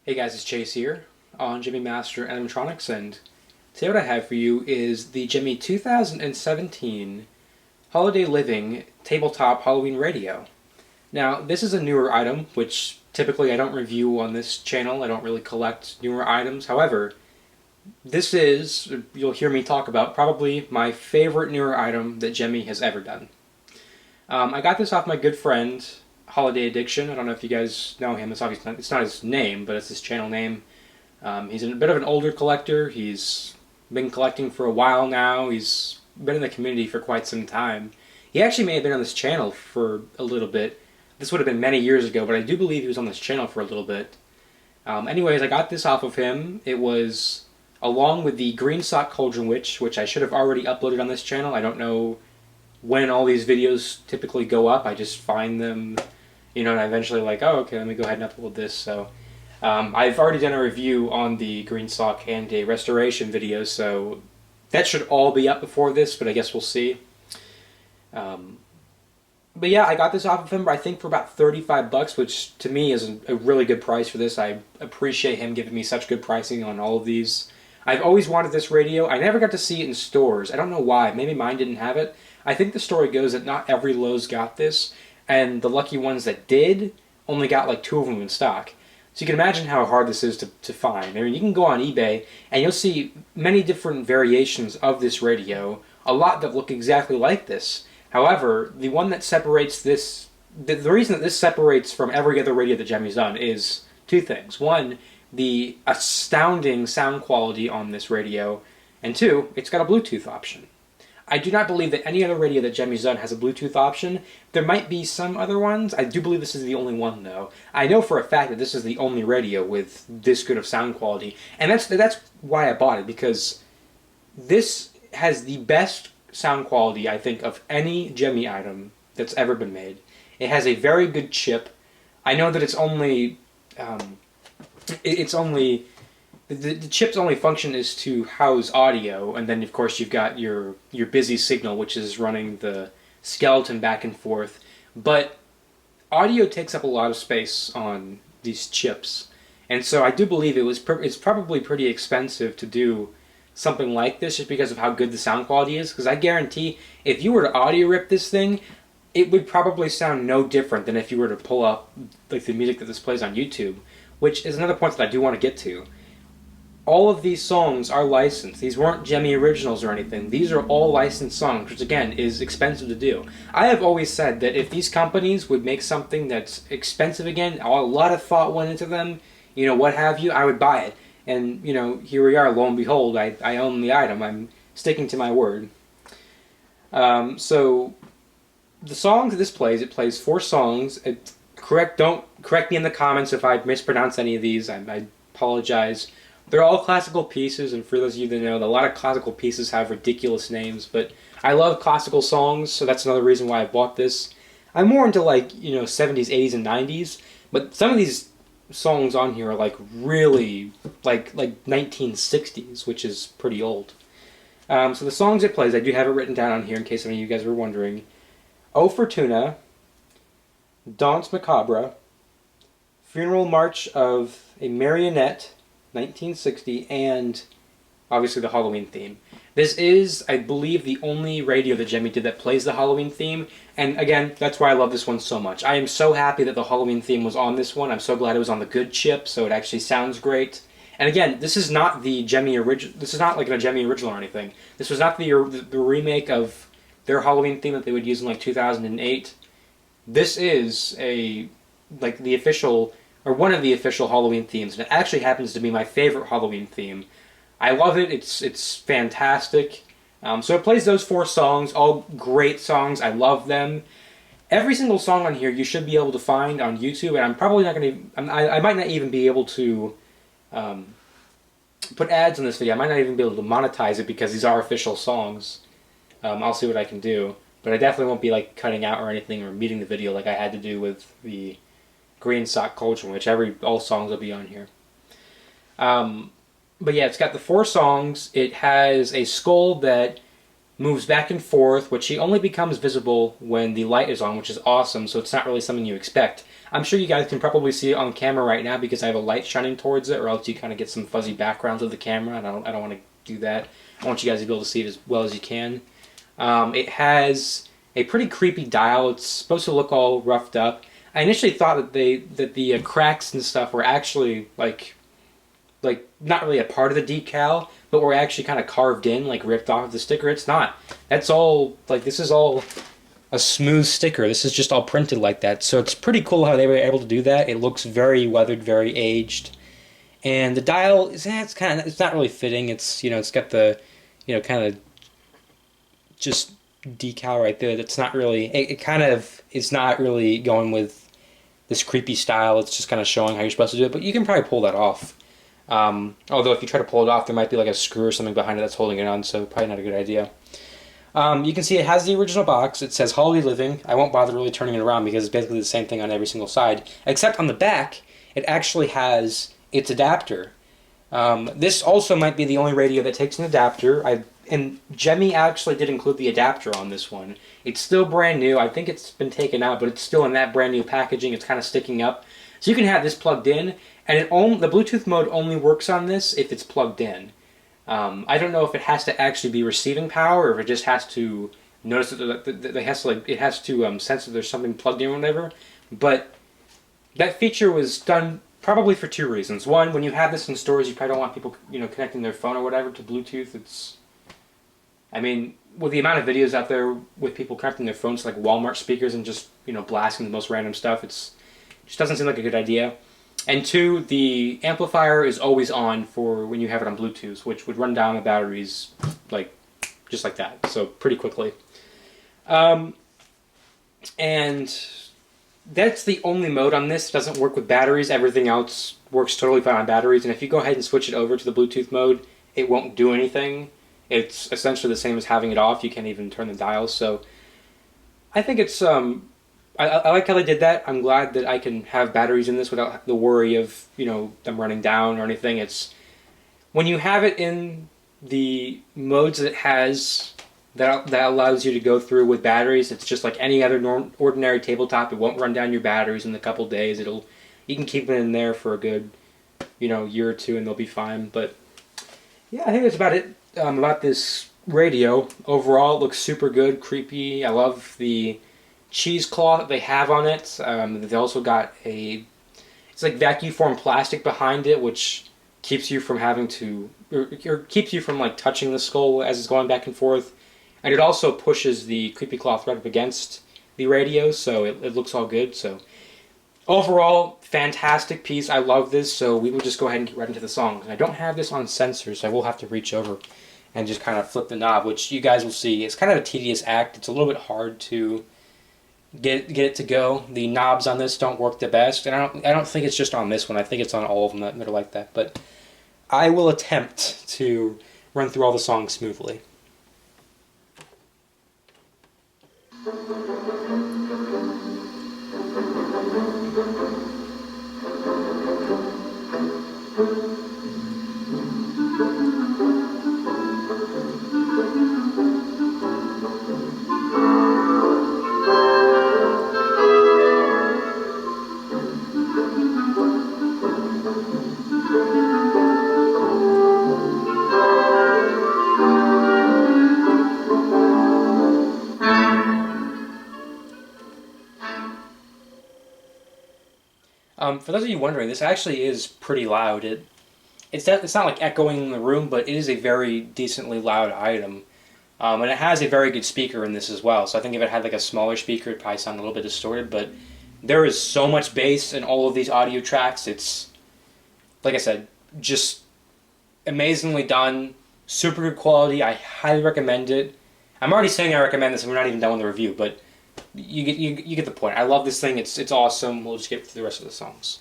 Hey guys, it's Chase here on Gemmy Master Animatronics, and today what I have for you is the Gemmy 2017 Holiday Living Tabletop Halloween Radio. Now, this is a newer item, which typically I don't review on this channel. I don't really collect newer items. However, this is, you'll hear me talk about, probably my favorite newer item that Gemmy has ever done. I got this off my good friend, Holiday Addiction. I don't know if you guys know him. It's obviously not, it's not his name, but it's his channel name. He's a bit of an older collector. He's been collecting for a while now. He's been in the community for quite some time. He actually may have been on this channel for a little bit. This would have been many years ago, but I do believe he was on this channel for a little bit. Anyways, I got this off of him. It was along with the Green Sock Cauldron Witch, which I should have already uploaded on this channel. I don't know when all these videos typically go up. I just find them, and I eventually like, oh, okay, let me go ahead and upload this. So I've already done a review on the Green Sock and a restoration video, so that should all be up before this, but I guess we'll see. But yeah, I got this off of him, I think, for about 35 bucks, which to me is a really good price for this. I appreciate him giving me such good pricing on all of these. I've always wanted this radio. I never got to see it in stores. I don't know why. Maybe mine didn't have it. I think the story goes that not every Lowe's got this, and the lucky ones that did only got like 2 of them in stock. So you can imagine how hard this is to find. I mean, you can go on eBay and you'll see many different variations of this radio, a lot that look exactly like this. However, the one that separates this, the reason that this separates from every other radio that Gemmy's done is 2 things. 1, the astounding sound quality on this radio, and 2, it's got a Bluetooth option. I do not believe that any other radio that Gemmy's done has a Bluetooth option. There might be some other ones. I do believe this is the only one, though. I know for a fact that this is the only radio with this good of sound quality, and that's why I bought it, because this has the best sound quality, I think, of any Gemmy item that's ever been made. It has a very good chip. I know that it's only the chip's only function is to house audio, and then of course you've got your busy signal, which is running the skeleton back and forth. But audio takes up a lot of space on these chips, and so I do believe it's probably pretty expensive to do something like this, just because of how good the sound quality is. Because I guarantee, if you were to audio rip this thing, it would probably sound no different than if you were to pull up like the music that this plays on YouTube, which is another point that I do want to get to. All of these songs are licensed. These weren't Gemmy originals or anything. These are all licensed songs, which again is expensive to do. I have always said that if these companies would make something that's expensive again, a lot of thought went into them, what have you, I would buy it. And, here we are, lo and behold, I own the item. I'm sticking to my word. So, the songs that this plays, it plays 4 songs. Don't correct me in the comments if I mispronounce any of these. I apologize. They're all classical pieces, and for those of you that know, a lot of classical pieces have ridiculous names, but I love classical songs, so that's another reason why I bought this. I'm more into 70s, 80s, and 90s, but some of these songs on here are really like 1960s, which is pretty old. So the songs it plays, I do have it written down on here in case any of you guys were wondering. O Fortuna, Danse Macabre, Funeral March of a Marionette, 1960, and obviously the Halloween theme. This is, I believe, the only radio that Gemmy did that plays the Halloween theme, and again, that's why I love this one so much. I am so happy that the Halloween theme was on this one. I'm so glad it was on the good chip, so it actually sounds great. And again, this is not the Gemmy original. This is not like a Gemmy original or anything. This was not the remake of their Halloween theme that they would use in 2008. This is the official, or one of the official Halloween themes, and it actually happens to be my favorite Halloween theme. I love it. It's fantastic. So it plays those 4 songs, all great songs. I love them. Every single song on here you should be able to find on YouTube, and I'm probably not going to. I might not even be able to put ads on this video. I might not even be able to monetize it because these are official songs. I'll see what I can do, but I definitely won't be cutting out or anything or muting the video like I had to do with the Green Sock Cauldron, which all songs will be on here. But yeah, it's got the 4 songs. It has a skull that moves back and forth, which only becomes visible when the light is on, which is awesome, so it's not really something you expect. I'm sure you guys can probably see it on camera right now because I have a light shining towards it, or else you kind of get some fuzzy backgrounds of the camera, and I don't want to do that. I want you guys to be able to see it as well as you can. It has a pretty creepy dial. It's supposed to look all roughed up. I initially thought that the cracks and stuff were actually like not really a part of the decal, but were actually kind of carved in, like ripped off of the sticker. It's not. That's all, like, this is all a smooth sticker. This is just all printed like that. So it's pretty cool how they were able to do that. It looks very weathered, very aged. And the dial is, it's not really fitting. It's, it's got the, kind of just decal right there. That's not really, it kind of is not really going with this creepy style. It's just kind of showing how you're supposed to do it, but you can probably pull that off. Although if you try to pull it off, there might be like a screw or something behind it that's holding it on, so probably not a good idea. You can see it has the original box. It says Holiday Living. I won't bother really turning it around because it's basically the same thing on every single side, except on the back, it actually has its adapter. This also might be the only radio that takes an adapter. And Gemmy actually did include the adapter on this one. It's still brand new. I think it's been taken out, but it's still in that brand new packaging. It's kind of sticking up. So you can have this plugged in, and the Bluetooth mode only works on this if it's plugged in. I don't know if it has to actually be receiving power, or if it just has to notice that it has to sense that there's something plugged in or whatever. But that feature was done probably for two reasons. One, when you have this in stores, you probably don't want people connecting their phone or whatever to Bluetooth. With the amount of videos out there with people connecting their phones to like Walmart speakers and just blasting the most random stuff, it just doesn't seem like a good idea. And two, the amplifier is always on for when you have it on Bluetooth, which would run down the batteries just like that, so pretty quickly. And that's the only mode on this. It doesn't work with batteries. Everything else works totally fine on batteries. And if you go ahead and switch it over to the Bluetooth mode, it won't do anything. It's essentially the same as having it off. You can't even turn the dials. So I think it's I like how they did that. I'm glad that I can have batteries in this without the worry of them running down or anything. It's when you have it in the modes that it has that allows you to go through with batteries. It's just like any other ordinary tabletop. It won't run down your batteries in a couple days. You can keep it in there for a good year or two and they'll be fine. But yeah, I think that's about it about this radio. Overall, it looks super good, creepy. I love the cheesecloth that they have on it. They also got it's like vacuum form plastic behind it, which keeps you from having to, or keeps you from like touching the skull as it's going back and forth. And it also pushes the creepy cloth right up against the radio, so it looks all good. So overall, fantastic piece. I love this, so we will just go ahead and get right into the songs. I don't have this on sensors, so I will have to reach over and just kind of flip the knob, which you guys will see. It's kind of a tedious act. It's a little bit hard to get it to go. The knobs on this don't work the best, and I don't think it's just on this one. I think it's on all of them that are like that. But I will attempt to run through all the songs smoothly. For those of you wondering, this actually is pretty loud. It's not like echoing in the room, but it is a very decently loud item. And it has a very good speaker in this as well. So I think if it had like a smaller speaker, it'd probably sound a little bit distorted. But there is so much bass in all of these audio tracks. It's, like I said, just amazingly done. Super good quality. I highly recommend it. I'm already saying I recommend this, and we're not even done with the review, but you get the point. I love this thing. It's awesome. We'll just get through the rest of the songs.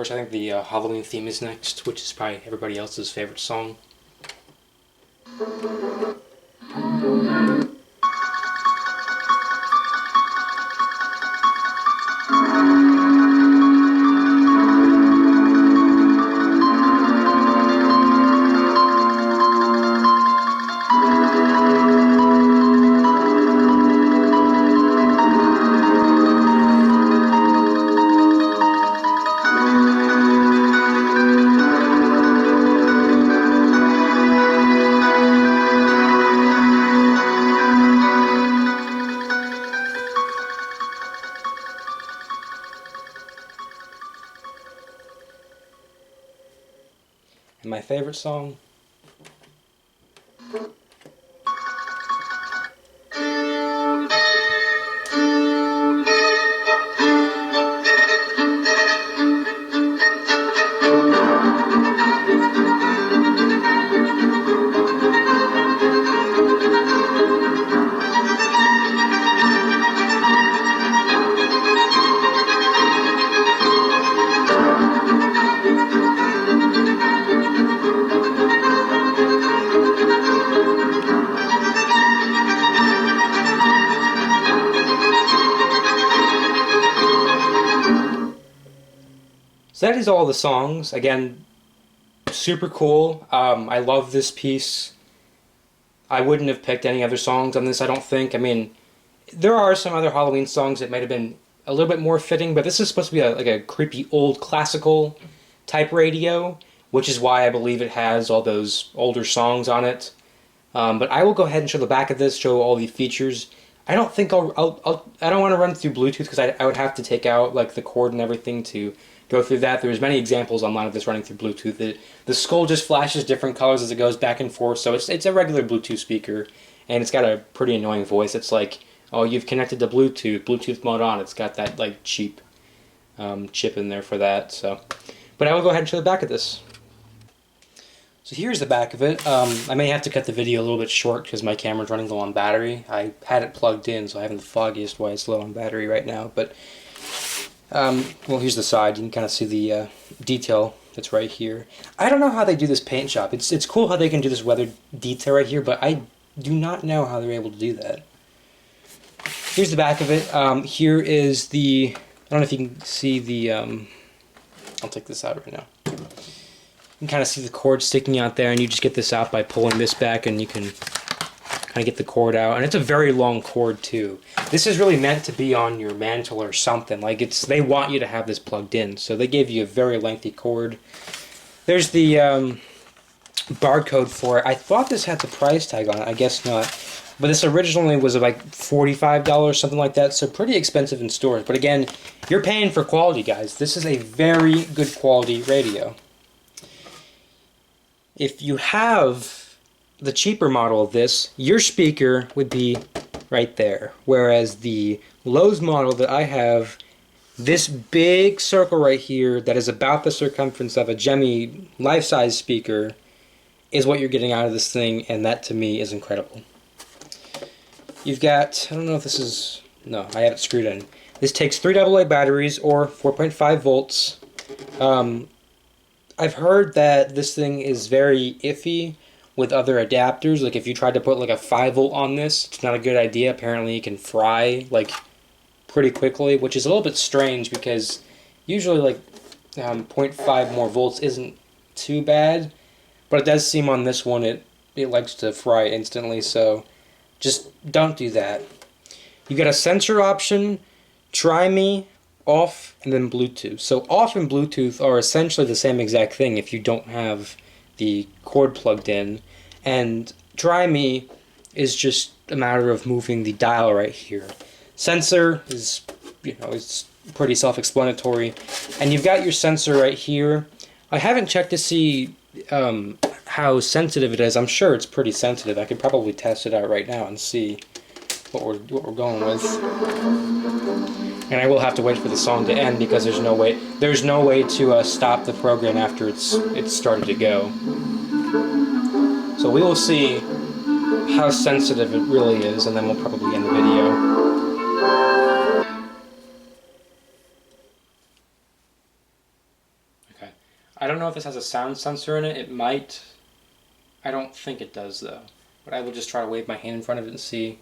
course, I think the Halloween theme is next, which is probably everybody else's favorite song. And my favorite song? So that is all the songs. Again, super cool. I love this piece. I wouldn't have picked any other songs on this, I don't think. I mean, there are some other Halloween songs that might have been a little bit more fitting, but this is supposed to be like a creepy old classical type radio, which is why I believe it has all those older songs on it. But I will go ahead and show the back of this, show all the features. I don't think I don't want to run through Bluetooth because I would have to take out like the cord and everything to go through that. There's many examples online of this running through Bluetooth. The skull just flashes different colors as it goes back and forth, so it's a regular Bluetooth speaker, and it's got a pretty annoying voice. It's like, oh, you've connected to Bluetooth mode on. It's got that like cheap chip in there for that. So, but I will go ahead and show the back of this. So here's the back of it. I may have to cut the video a little bit short because my camera's running low on battery. I had it plugged in, so I haven't the foggiest why it's low on battery right now. But well, here's the side. You can kind of see the detail that's right here. I don't know how they do this paint job. It's cool how they can do this weathered detail right here, but I do not know how they're able to do that. Here's the back of it. Here is the, I don't know if you can see the, I'll take this out right now. You can kind of see the cord sticking out there, and you just get this out by pulling this back, and you can kind of get the cord out. And it's a very long cord too. This is really meant to be on your mantle or something. Like they want you to have this plugged in, so they gave you a very lengthy cord. There's the barcode for it. I thought this had the price tag on it. I guess not. But this originally was like $45, something like that, so pretty expensive in stores. But again, you're paying for quality, guys. This is a very good quality radio. If you have the cheaper model of this, your speaker would be right there. Whereas the Lowe's model that I have, this big circle right here that is about the circumference of a Gemmy life-size speaker is what you're getting out of this thing, and that to me is incredible. You've got, I don't know if this is, no, I have it screwed in. This takes 3 AA batteries or 4.5 volts. I've heard that this thing is very iffy with other adapters. Like if you tried to put like a 5 volt on this, it's not a good idea. Apparently it can fry like pretty quickly, which is a little bit strange because usually like 0.5 more volts isn't too bad, but it does seem on this one it likes to fry instantly, so just don't do that. You got a sensor option, try me, off, and then Bluetooth. So off and Bluetooth are essentially the same exact thing if you don't have the cord plugged in, and try me is just a matter of moving the dial right here. Sensor is, you know, it's pretty self-explanatory, and you've got your sensor right here. I haven't checked to see how sensitive it is. I'm sure it's pretty sensitive. I could probably test it out right now and see what we're going with. And I will have to wait for the song to end because there's no way to stop the program after it's started to go. So we will see how sensitive it really is, and then we'll probably end the video. don't know if this has a sound sensor in it. It might. I don't think it does, though. But I will just try to wave my hand in front of it and see.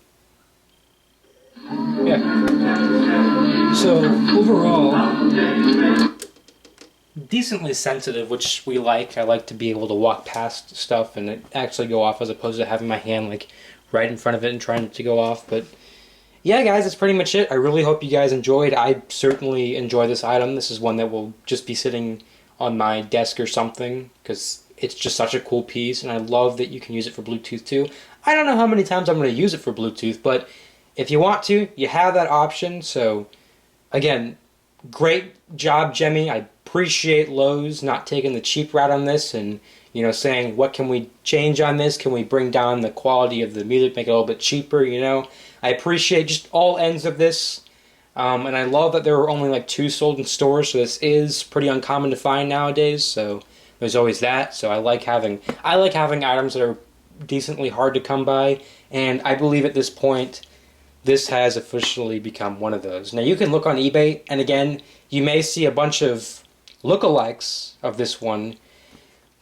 Yeah. So, overall, decently sensitive, which we like. I like to be able to walk past stuff and it actually go off as opposed to having my hand like right in front of it and trying to go off. But yeah, guys, that's pretty much it. I really hope you guys enjoyed. I certainly enjoy this item. This is one that will just be sitting on my desk or something because it's just such a cool piece, and I love that you can use it for Bluetooth too. I don't know how many times I'm going to use it for Bluetooth, but if you want to, you have that option. So, again, great job, Gemmy. I appreciate Lowe's not taking the cheap route on this and, you know, saying, what can we change on this? Can we bring down the quality of the music, make it a little bit cheaper, you know? I appreciate just all ends of this. And I love that there were only like 2 sold in stores, so this is pretty uncommon to find nowadays, so there's always that. So I like having items that are decently hard to come by, and I believe at this point this has officially become one of those. Now you can look on eBay, and again, you may see a bunch of lookalikes of this one,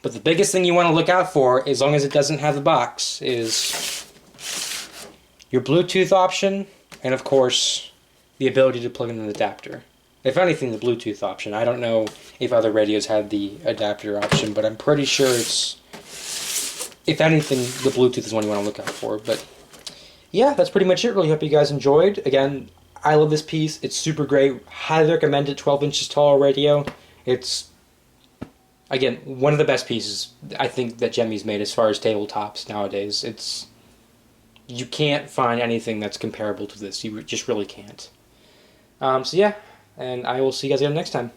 but the biggest thing you want to look out for, as long as it doesn't have the box, is your Bluetooth option, and of course the ability to plug in an adapter. If anything, the Bluetooth option. I don't know if other radios had the adapter option, but I'm pretty sure it's, if anything, the Bluetooth is one you want to look out for. But yeah, that's pretty much it. Really hope you guys enjoyed. Again, I love this piece. It's super great. Highly recommend it. 12 inches tall radio. It's, again, one of the best pieces I think that Gemmy's made as far as tabletops nowadays. It's, you can't find anything that's comparable to this. You just really can't. So yeah, and I will see you guys again next time.